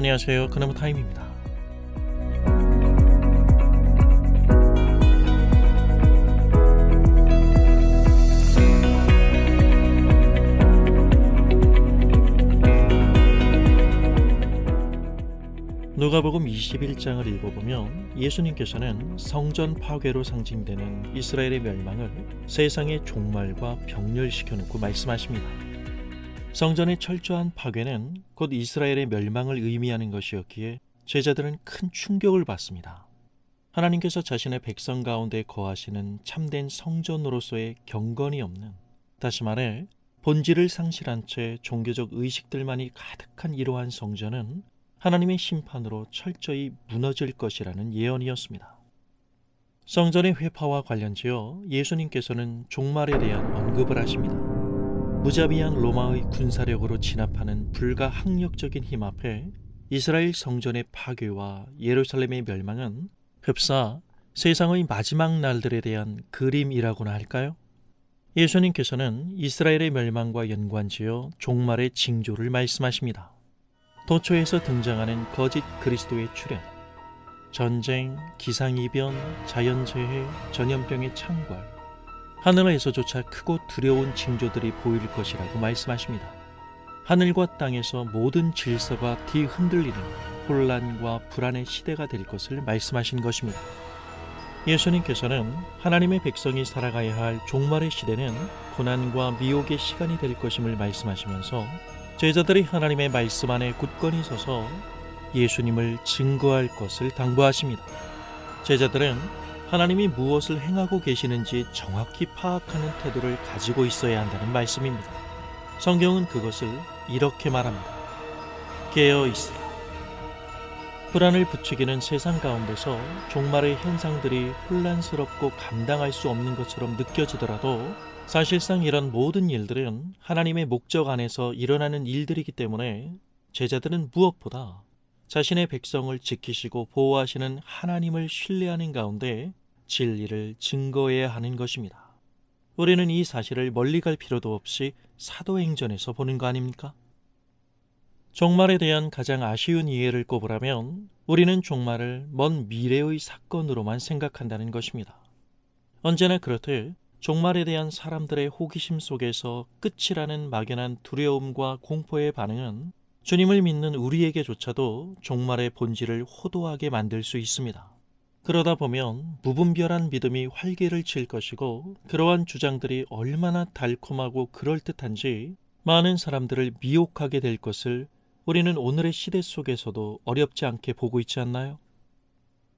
안녕하세요. 그나무 타임입니다. 누가복음 21장을 읽어보면 예수님께서는 성전 파괴로 상징되는 이스라엘의 멸망을 세상의 종말과 병렬시켜놓고 말씀하십니다. 성전의 철저한 파괴는 곧 이스라엘의 멸망을 의미하는 것이었기에 제자들은 큰 충격을 받습니다. 하나님께서 자신의 백성 가운데 거하시는 참된 성전으로서의 경건이 없는, 다시 말해 본질을 상실한 채 종교적 의식들만이 가득한 이러한 성전은 하나님의 심판으로 철저히 무너질 것이라는 예언이었습니다. 성전의 회파와 관련지어 예수님께서는 종말에 대한 언급을 하십니다. 무자비한 로마의 군사력으로 진압하는 불가항력적인 힘 앞에 이스라엘 성전의 파괴와 예루살렘의 멸망은 흡사 세상의 마지막 날들에 대한 그림이라고나 할까요? 예수님께서는 이스라엘의 멸망과 연관지어 종말의 징조를 말씀하십니다. 도처에서 등장하는 거짓 그리스도의 출현, 전쟁, 기상이변, 자연재해, 전염병의 창궐, 하늘에서조차 크고 두려운 징조들이 보일 것이라고 말씀하십니다. 하늘과 땅에서 모든 질서가 뒤흔들리는 혼란과 불안의 시대가 될 것을 말씀하신 것입니다. 예수님께서는 하나님의 백성이 살아가야 할 종말의 시대는 고난과 미혹의 시간이 될 것임을 말씀하시면서 제자들이 하나님의 말씀 안에 굳건히 서서 예수님을 증거할 것을 당부하십니다. 제자들은 하나님이 무엇을 행하고 계시는지 정확히 파악하는 태도를 가지고 있어야 한다는 말씀입니다. 성경은 그것을 이렇게 말합니다. 깨어있으라. 불안을 부추기는 세상 가운데서 종말의 현상들이 혼란스럽고 감당할 수 없는 것처럼 느껴지더라도 사실상 이런 모든 일들은 하나님의 목적 안에서 일어나는 일들이기 때문에 제자들은 무엇보다 자신의 백성을 지키시고 보호하시는 하나님을 신뢰하는 가운데 진리를 증거해야 하는 것입니다. 우리는 이 사실을 멀리 갈 필요도 없이 사도행전에서 보는 거 아닙니까? 종말에 대한 가장 아쉬운 이해를 꼽으라면 우리는 종말을 먼 미래의 사건으로만 생각한다는 것입니다. 언제나 그렇듯 종말에 대한 사람들의 호기심 속에서 끝이라는 막연한 두려움과 공포의 반응은 주님을 믿는 우리에게조차도 종말의 본질을 호도하게 만들 수 있습니다. 그러다 보면 무분별한 믿음이 활개를 칠 것이고 그러한 주장들이 얼마나 달콤하고 그럴듯한지 많은 사람들을 미혹하게 될 것을 우리는 오늘의 시대 속에서도 어렵지 않게 보고 있지 않나요?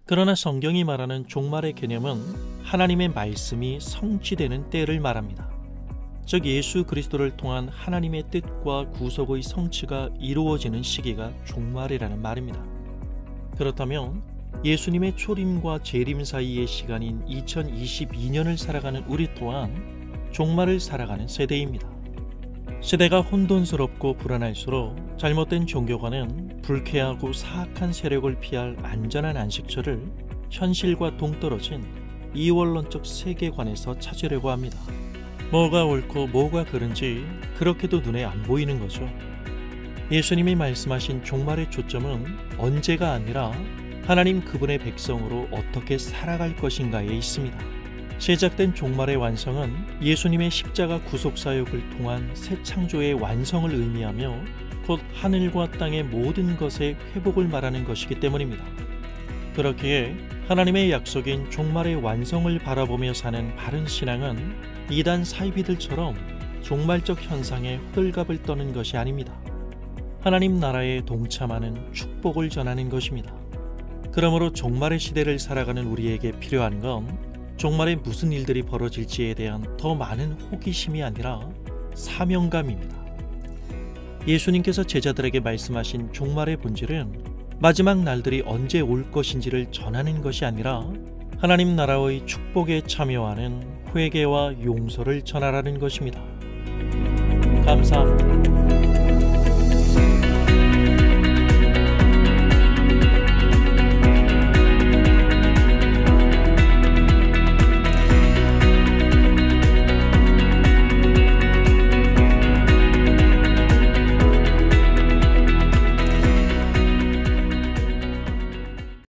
그러나 성경이 말하는 종말의 개념은 하나님의 말씀이 성취되는 때를 말합니다. 즉 예수 그리스도를 통한 하나님의 뜻과 구속의 성취가 이루어지는 시기가 종말이라는 말입니다. 그렇다면 예수님의 초림과 재림 사이의 시간인 2022년을 살아가는 우리 또한 종말을 살아가는 세대입니다. 시대가 혼돈스럽고 불안할수록 잘못된 종교관은 불쾌하고 사악한 세력을 피할 안전한 안식처를 현실과 동떨어진 이원론적 세계관에서 찾으려고 합니다. 뭐가 옳고 뭐가 그른지 그렇게도 눈에 안 보이는 거죠. 예수님이 말씀하신 종말의 초점은 언제가 아니라 하나님 그분의 백성으로 어떻게 살아갈 것인가에 있습니다. 시작된 종말의 완성은 예수님의 십자가 구속사역을 통한 새 창조의 완성을 의미하며 곧 하늘과 땅의 모든 것의 회복을 말하는 것이기 때문입니다. 그렇기에 하나님의 약속인 종말의 완성을 바라보며 사는 바른 신앙은 이단 사이비들처럼 종말적 현상에 호들갑을 떠는 것이 아닙니다. 하나님 나라에 동참하는 축복을 전하는 것입니다. 그러므로 종말의 시대를 살아가는 우리에게 필요한 건 종말에 무슨 일들이 벌어질지에 대한 더 많은 호기심이 아니라 사명감입니다. 예수님께서 제자들에게 말씀하신 종말의 본질은 마지막 날들이 언제 올 것인지를 전하는 것이 아니라 하나님 나라의 축복에 참여하는 회개와 용서를 전하라는 것입니다. 감사합니다.